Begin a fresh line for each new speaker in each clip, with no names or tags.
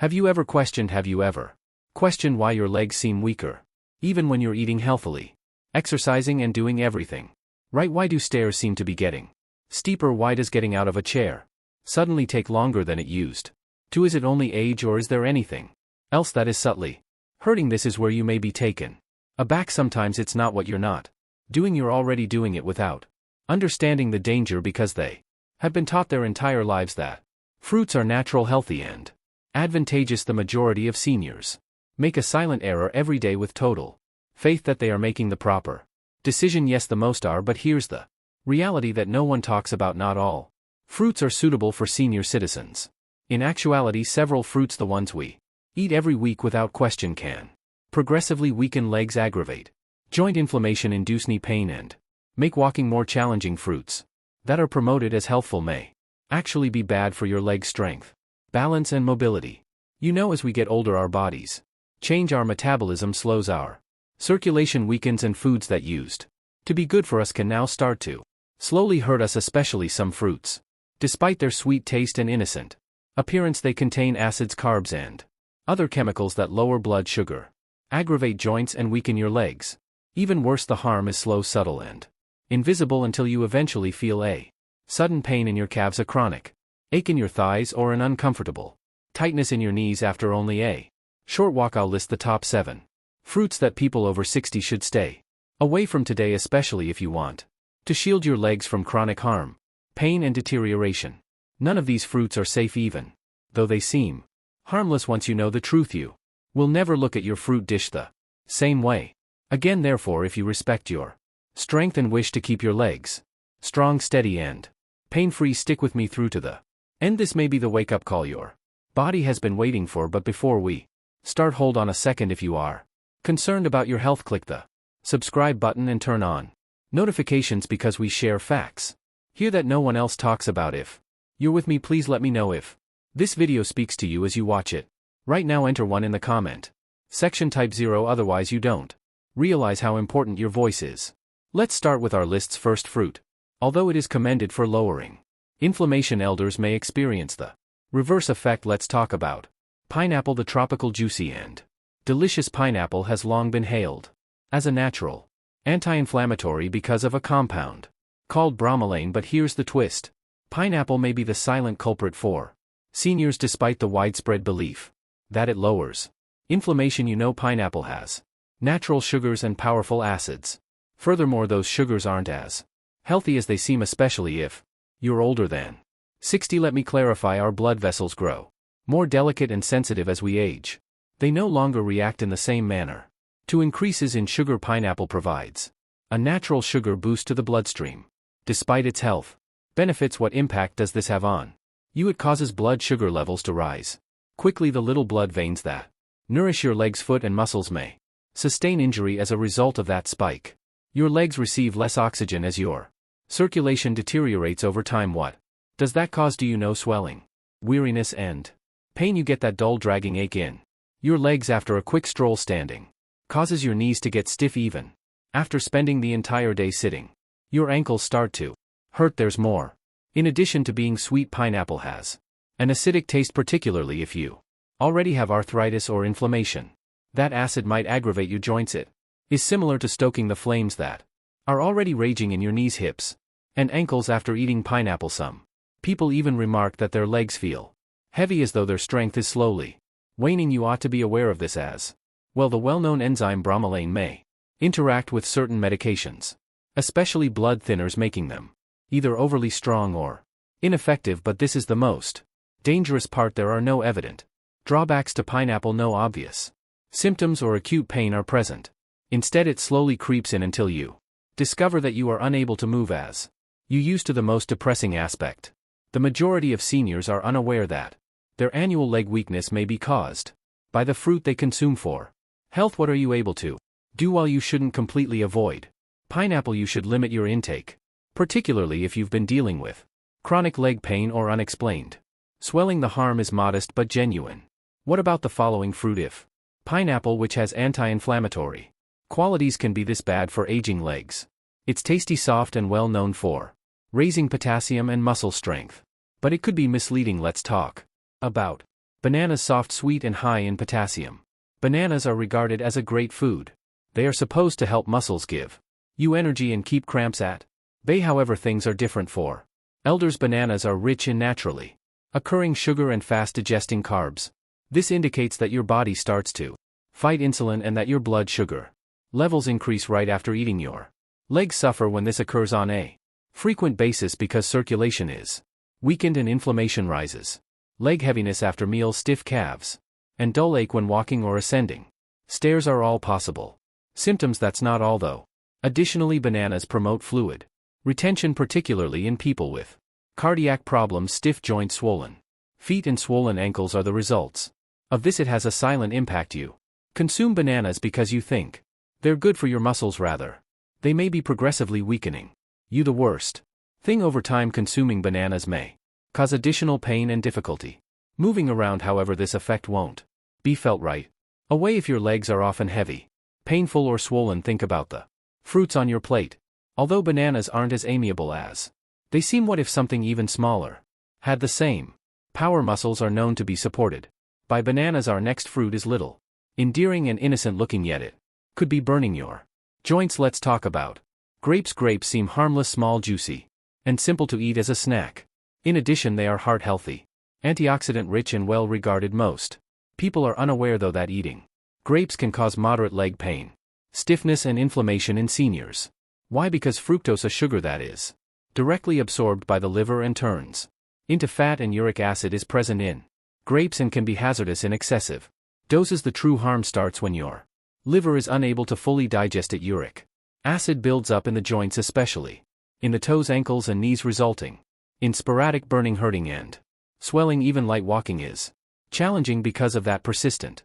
Have you ever questioned why your legs seem weaker? Even when you're eating healthily, exercising and doing everything right, why do stairs seem to be getting steeper? Why does getting out of a chair suddenly take longer than it used to? Is it only age, or is there anything else that is subtly hurting? This is where you may be taken aback. Sometimes it's not what you're not doing, you're already doing it without understanding the danger, because they have been taught their entire lives that fruits are natural, healthy and advantageous. The majority of seniors make a silent error every day with total faith that they are making the proper decision. Yes, the most are, but here's the reality that no one talks about. Not all fruits are suitable for senior citizens. In actuality, several fruits, the ones we eat every week without question, can progressively weaken legs, aggravate joint inflammation, induce knee pain, and make walking more challenging. Fruits that are promoted as healthful may actually be bad for your leg strength, balance, and mobility. As we get older, our bodies change, our metabolism slows, our circulation weakens, and foods that used to be good for us can now start to slowly hurt us, especially some fruits. Despite their sweet taste and innocent appearance, they contain acids, carbs, and other chemicals that lower blood sugar, aggravate joints, and weaken your legs. Even worse, the harm is slow, subtle, and invisible until you eventually feel a sudden pain in your calves, a chronic ache in your thighs, or an uncomfortable tightness in your knees after only a short walk. I'll list the top 7 fruits that people over 60 should stay away from today, especially if you want to shield your legs from chronic harm, pain, and deterioration. None of these fruits are safe, even though they seem harmless. Once you know the truth, you will never look at your fruit dish the same way again. Therefore, if you respect your strength and wish to keep your legs strong, steady, and pain-free, stick with me through to the end. This may be the wake-up call your body has been waiting for. But before we start, hold on a second. If you are concerned about your health, click the subscribe button and turn on notifications, because we share facts here that no one else talks about. If you're with me, please let me know if this video speaks to you as you watch it. Right now, enter 1 in the comment section, type 0, otherwise you don't realize how important your voice is. Let's start with our list's first fruit. Although it is commended for lowering inflammation, elders may experience the reverse effect. Let's talk about pineapple. The tropical, juicy, and delicious pineapple has long been hailed as a natural anti-inflammatory because of a compound called bromelain. But here's the twist: pineapple may be the silent culprit for seniors, despite the widespread belief that it lowers inflammation. Pineapple has natural sugars and powerful acids. Furthermore, those sugars aren't as healthy as they seem, especially if you're older than 60. Let me clarify: our blood vessels grow more delicate and sensitive as we age. They no longer react in the same manner to increases in sugar. Pineapple provides a natural sugar boost to the bloodstream. Despite its health benefits, what impact does this have on you? It causes blood sugar levels to rise quickly. The little blood veins that nourish your legs, foot, and muscles may sustain injury as a result of that spike. Your legs receive less oxygen as your circulation deteriorates over time. What does that cause? Swelling, weariness, and pain. You get that dull, dragging ache in your legs after a quick stroll standing. Causes your knees to get stiff even after spending the entire day sitting. Your ankles start to hurt. There's more. In addition to being sweet, pineapple has an acidic taste, particularly if you already have arthritis or inflammation. That acid might aggravate your joints. It is similar to stoking the flames that are already raging in your knees, hips, and ankles after eating pineapple. Some people even remark that their legs feel heavy, as though their strength is slowly waning. You ought to be aware of this, as well, the well-known enzyme bromelain may interact with certain medications, especially blood thinners, making them either overly strong or ineffective. But this is the most dangerous part: there are no evident drawbacks to pineapple. No obvious symptoms or acute pain are present. Instead, it slowly creeps in until you discover that you are unable to move as you used to. The most depressing aspect: the majority of seniors are unaware that their annual leg weakness may be caused by the fruit they consume for health. What are you able to do? While you shouldn't completely avoid pineapple, you should limit your intake, particularly if you've been dealing with chronic leg pain or unexplained swelling. The harm is modest but genuine. What about the following fruit? If pineapple, which has anti-inflammatory qualities, can be this bad for aging legs. It's tasty, soft, and well known for raising potassium and muscle strength. But it could be misleading. Let's talk about Bananas soft, sweet and high in potassium. Bananas are regarded as a great food. They are supposed to help muscles, give you energy and keep cramps at bay. However, things are different for elders. Bananas are rich in naturally occurring sugar and fast digesting carbs. This indicates that your body starts to fight insulin and that your blood sugar levels increase right after eating. Your legs suffer when this occurs on a frequent basis because circulation is weakened and inflammation rises. Leg heaviness after meals, stiff calves, and dull ache when walking or ascending stairs are all possible symptoms. That's not all though. Additionally, bananas promote fluid retention, particularly in people with cardiac problems. Stiff joints, swollen feet and swollen ankles are the results of this. It has a silent impact. You consume bananas because you think they're good for your muscles. Rather, they may be progressively weakening you. The worst thing, over time consuming bananas may cause additional pain and difficulty moving around. However, this effect won't be felt right away if your legs are often heavy, painful or swollen. Think about the fruits on your plate. Although bananas aren't as amiable as they seem, what if something even smaller had the same power? Muscles are known to be supported by bananas. Our next fruit is little endearing and innocent looking, yet it could be burning your joints. Let's talk about grapes. Grapes seem harmless, small, juicy, and simple to eat as a snack. In addition, they are heart healthy, antioxidant rich and well regarded. Most people are unaware though that eating grapes can cause moderate leg pain, stiffness and inflammation in seniors. Why? Because fructose, a sugar that is directly absorbed by the liver and turns into fat, and uric acid is present in grapes and can be hazardous in excessive doses. The true harm starts when your liver is unable to fully digest it. Uric acid builds up in the joints, especially in the toes, ankles and knees, resulting in sporadic burning, hurting and swelling. Even light walking is challenging because of that persistent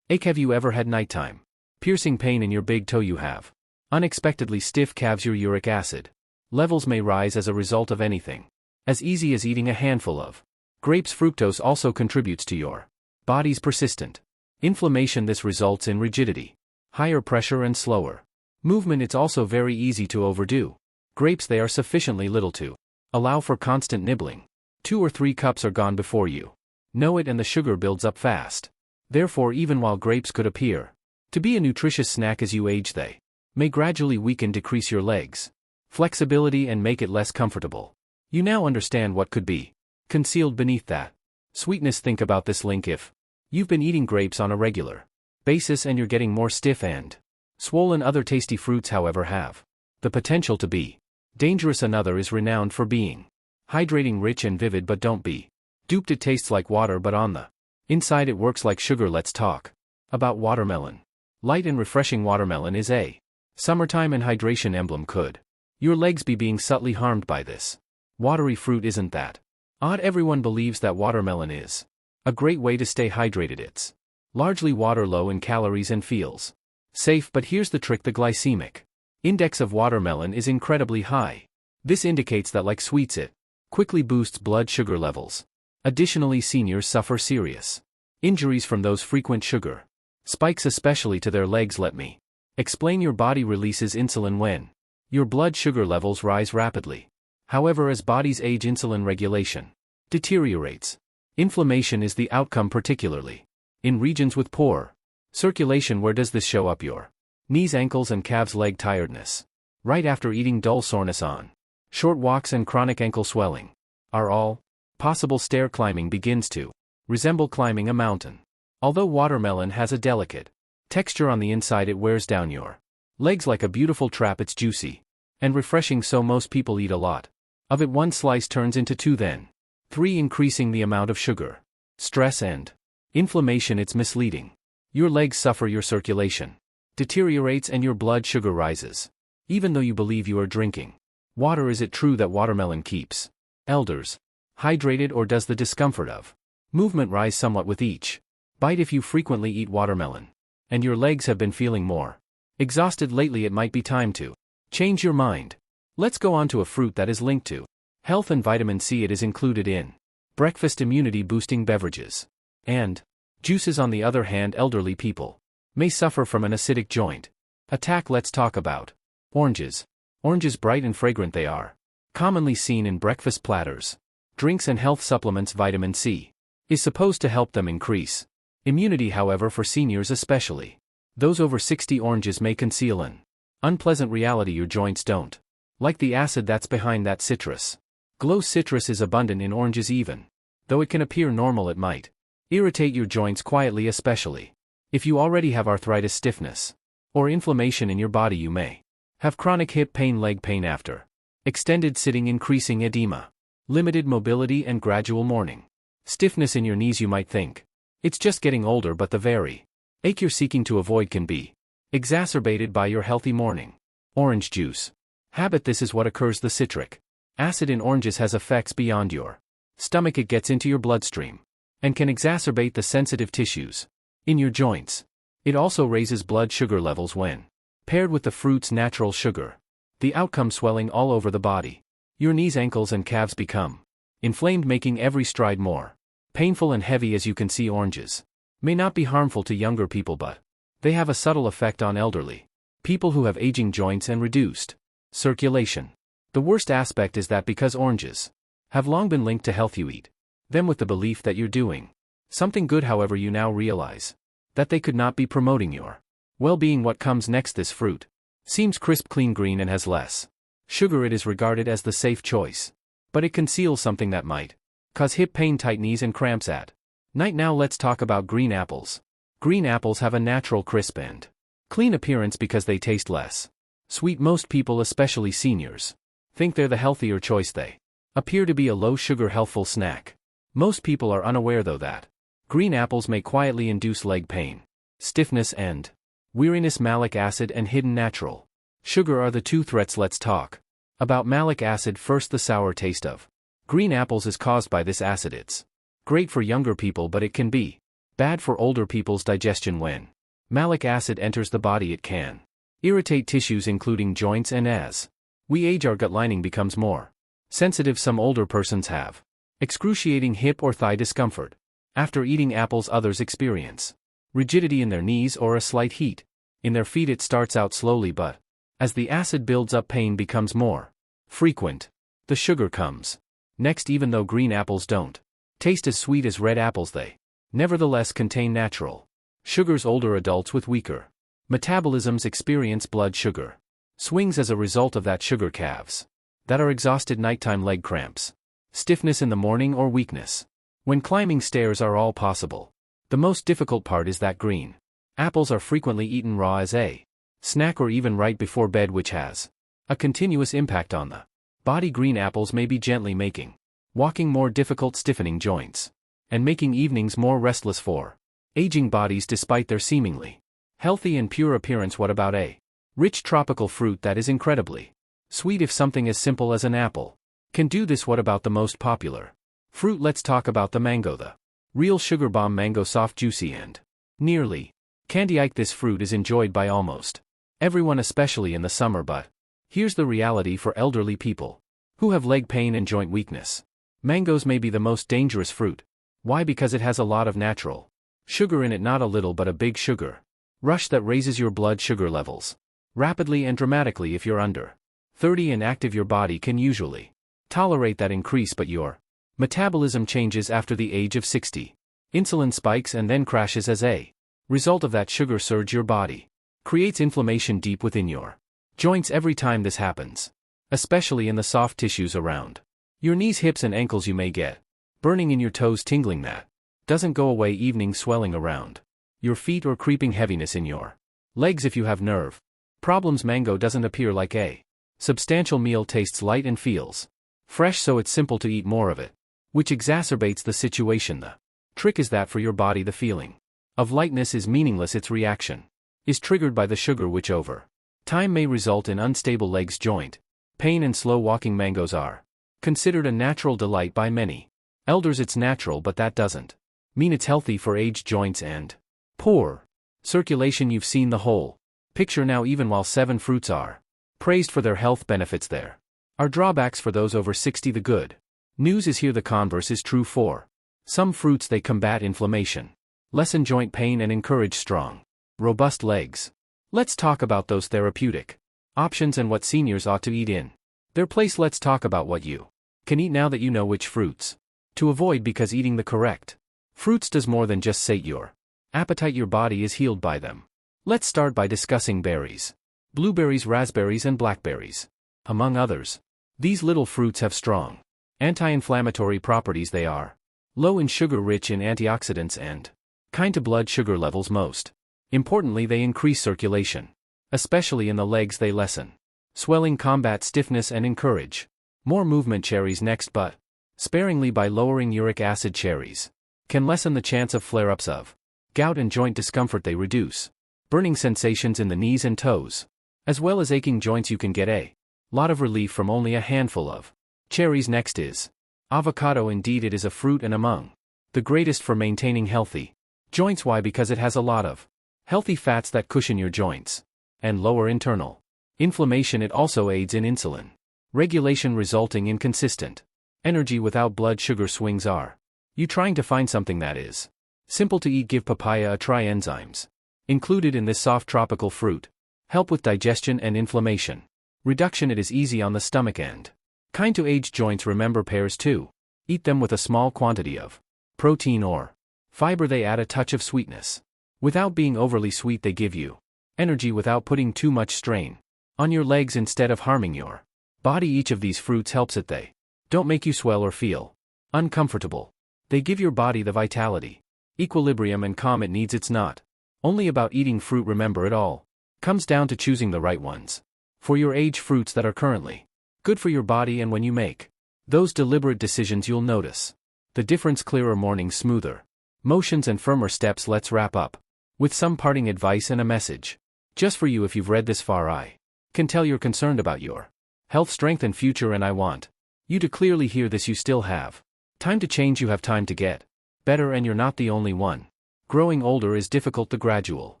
ache. Have you ever had nighttime piercing pain in your big toe? You have unexpectedly stiff calves. Your uric acid levels may rise as a result of anything as easy as eating a handful of grapes. Fructose also contributes to your body's persistent inflammation. This results in rigidity, higher pressure and slower movement. It's also very easy to overdo grapes. They are sufficiently little to allow for constant nibbling. 2 or 3 cups are gone before you know it, and the sugar builds up fast. Therefore, even while grapes could appear to be a nutritious snack, as you age they may gradually weaken, decrease your legs' flexibility and make it less comfortable. You now understand what could be concealed beneath that sweetness. Think about this link. If you've been eating grapes on a regular basis and you're getting more stiff and swollen, other tasty fruits, however, have the potential to be dangerous. Another is renowned for being hydrating, rich and vivid, but don't be duped. It tastes like water, but on the inside it works like sugar. Let's talk about watermelon. Light and refreshing watermelon is a summertime and hydration emblem. Could your legs be being subtly harmed by this watery fruit? Isn't that odd? Everyone believes that watermelon is a great way to stay hydrated. It's largely water, low in calories and feels safe, but here's the trick: the glycemic index of watermelon is incredibly high. This indicates that, like sweets, it quickly boosts blood sugar levels. Additionally, seniors suffer serious injuries from those frequent sugar spikes, especially to their legs. Let me explain. Your body releases insulin when your blood sugar levels rise rapidly. However, as bodies age, insulin regulation deteriorates. Inflammation is the outcome, particularly in regions with poor circulation. Where does this show up? Your knees, ankles and calves. Leg tiredness right after eating, dull soreness on short walks and chronic ankle swelling are all possible. Stair climbing begins to resemble climbing a mountain. Although watermelon has a delicate texture on the inside, it wears down your legs like a beautiful trap. It's juicy and refreshing, so most people eat a lot of it. 1 slice turns into 2, then 3, increasing the amount of sugar, stress and inflammation. It's misleading. Your legs suffer, your circulation deteriorates and your blood sugar rises, even though you believe you are drinking water. Is it true that watermelon keeps elders hydrated, or does the discomfort of movement rise somewhat with each bite? If you frequently eat watermelon and your legs have been feeling more exhausted lately, it might be time to change your mind. Let's go on to a fruit that is linked to health and vitamin C. It is included in breakfast immunity boosting beverages and juices. On the other hand, elderly people may suffer from an acidic joint attack. Let's talk about oranges. Oranges, bright and fragrant, they are commonly seen in breakfast platters, drinks and health supplements. Vitamin C is supposed to help them increase immunity. However, for seniors especially, those over 60, oranges may conceal an unpleasant reality your joints don't like the acid that's behind that citrus. Glow. Citrus is abundant in oranges. Even though it can appear normal, it might irritate your joints quietly, especially if you already have arthritis, stiffness, or inflammation in your body. You may have chronic hip pain, leg pain after extended sitting, increasing edema, limited mobility, and gradual morning stiffness in your knees. You might think it's just getting older, but the very ache you're seeking to avoid can be exacerbated by your healthy morning orange juice habit. This is what occurs. The citric acid in oranges has effects beyond your stomach. It gets into your bloodstream and can exacerbate the sensitive tissues in your joints. It also raises blood sugar levels when paired with the fruit's natural sugar. The outcome: swelling all over the body. Your knees, ankles, and calves become inflamed, making every stride more painful and heavy. As you can see, oranges may not be harmful to younger people, but they have a subtle effect on elderly people who have aging joints and reduced circulation. The worst aspect is that because oranges have long been linked to health, you eat them with the belief that you're doing something good. However, you now realize that they could not be promoting your well-being. What comes next? This fruit seems crisp, clean, green, and has less sugar. It is regarded as the safe choice, but it conceals something that might cause hip pain, tight knees, and cramps at night. Now let's talk about green apples. Green apples have a natural crisp and clean appearance because they taste less sweet. Most people, especially seniors, think they're the healthier choice. They appear to be a low-sugar, healthful snack. Most people are unaware, though, that green apples may quietly induce leg pain, stiffness, and weariness. Malic acid and hidden natural sugar are the two threats. Let's talk about malic acid first. The sour taste of green apples is caused by this acid. It's great for younger people, but it can be bad for older people's digestion. When malic acid enters the body, it can irritate tissues, including joints, and as we age, our gut lining becomes more sensitive. Some older persons have excruciating hip or thigh discomfort after eating apples. Others experience rigidity in their knees or a slight heat in their feet. It starts out slowly, but as the acid builds up, pain becomes more frequent. The sugar comes next. Even though green apples don't taste as sweet as red apples, they nevertheless contain natural sugars. Older adults with weaker metabolisms experience blood sugar swings as a result of that. Sugar. Calves that are exhausted, nighttime leg cramps, stiffness in the morning, or weakness when climbing stairs are all possible. The most difficult part is that green apples are frequently eaten raw as a snack or even right before bed, which has a continuous impact on the body. Green apples may be gently making walking more difficult, stiffening joints, and making evenings more restless for aging bodies despite their seemingly healthy and pure appearance. What about a rich tropical fruit that is incredibly sweet? If something as simple as an apple can do this, what about the most popular fruit? Let's talk about the mango, the real sugar bomb. Mango, soft, juicy, and nearly candy-like. This fruit is enjoyed by almost everyone, especially in the summer, but here's the reality for elderly people who have leg pain and joint weakness. Mangoes may be the most dangerous fruit. Why? Because it has a lot of natural sugar in it, not a little but a big sugar rush that raises your blood sugar levels rapidly and dramatically. If you're under 30 and active, your body can usually tolerate that increase, but your metabolism changes after the age of 60. Insulin spikes and then crashes as a result of that sugar surge. Your body creates inflammation deep within your joints every time this happens, especially in the soft tissues around your knees, hips, and ankles. You may get burning in your toes, tingling that doesn't go away, evening swelling around your feet, or creeping heaviness in your legs. If you have nerve problems, mango doesn't appear like a substantial meal. Tastes light and feels fresh, so it's simple to eat more of it, which exacerbates the situation. The trick is that for your body, the feeling of lightness is meaningless. Its reaction is triggered by the sugar, which over time may result in unstable legs, joint pain, and slow walking. Mangoes are considered a natural delight by many elders. It's natural, but that doesn't mean it's healthy for aged joints and poor circulation. You've seen the whole picture now. Even while 7 fruits are praised for their health benefits, there are drawbacks for those over 60. The good news is here the converse is true. For some fruits, they combat inflammation, lessen joint pain, and encourage strong, robust legs. Let's talk about those therapeutic options and what seniors ought to eat in their place. Let's talk about what you can eat now that you know which fruits to avoid, because eating the correct Fruits does more than just sate your appetite, your body is healed by them. Let's start by discussing berries. Blueberries, raspberries and blackberries. Among others. These little fruits have strong anti-inflammatory properties. They are low in sugar, rich in antioxidants and kind to blood sugar levels. Most importantly, they increase circulation. Especially in the legs, they lessen swelling, combat stiffness and encourage more movement. Cherries next, but sparingly. By lowering uric acid, cherries can lessen the chance of flare-ups of gout and joint discomfort. They reduce burning sensations in the knees and toes, as well as aching joints. You can get a lot of relief from only a handful of cherries. Next is avocado. Indeed, it is a fruit and among the greatest for maintaining healthy joints. Why? Because it has a lot of healthy fats that cushion your joints and lower internal inflammation. It also aids in insulin regulation, resulting in consistent energy without blood sugar swings. Are you trying to find something that is simple to eat? Give papaya a try. Enzymes included in this soft tropical fruit help with digestion and inflammation reduction. It is easy on the stomach and kind to aged joints. Remember pears too. Eat them with a small quantity of protein or fiber. They add a touch of sweetness without being overly sweet. They give you energy without putting too much strain on your legs instead of harming your body. Each of these fruits helps it. They don't make you swell or feel uncomfortable. They give your body the vitality, equilibrium and calm it needs. It's not only about eating fruit. Remember, it all comes down to choosing the right ones for your age, fruits that are currently good for your body. And when you make those deliberate decisions, you'll notice the difference: clearer mornings, smoother motions and firmer steps. Let's wrap up with some parting advice and a message just for you. If you've read this far, I can tell you're concerned about your health, strength and future, and I want you to clearly hear this. You still have time to change. You have time to get better, and you're not the only one. Growing older is difficult. The gradual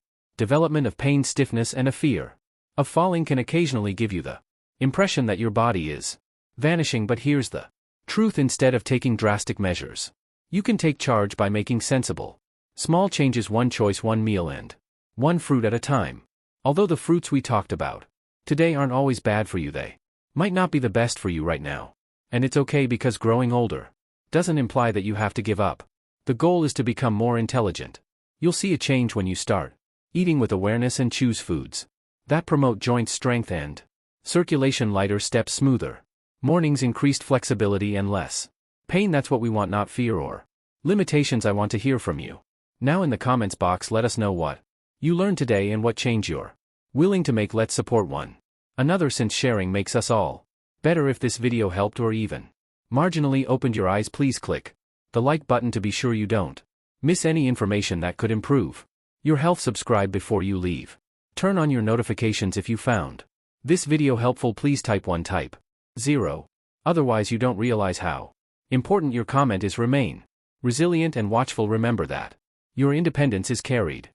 development of pain, stiffness and a fear of falling can occasionally give you the impression that your body is vanishing. But here's the truth: instead of taking drastic measures, you can take charge by making sensible small changes. One choice, one meal and one fruit at a time. Although the fruits we talked about today aren't always bad for you, they might not be the best for you right now. And it's okay, because growing older doesn't imply that you have to give up. The goal is to become more intelligent. You'll see a change when you start eating with awareness and choose foods that promote joint strength and circulation. Lighter steps, smoother mornings, increased flexibility and less pain. That's what we want, not fear or limitations. I want to hear from you. Now in the comments box, let us know what you learned today and what change you're willing to make. Let's support one another, since sharing makes us all better. If this video helped or even marginally opened your eyes, please click the like button to be sure you don't miss any information that could improve your health. Subscribe before you leave. Turn on your notifications. If you found this video helpful, please type 1, type 0. Otherwise you don't realize how important your comment is. Remain resilient and watchful. Remember that your independence is carried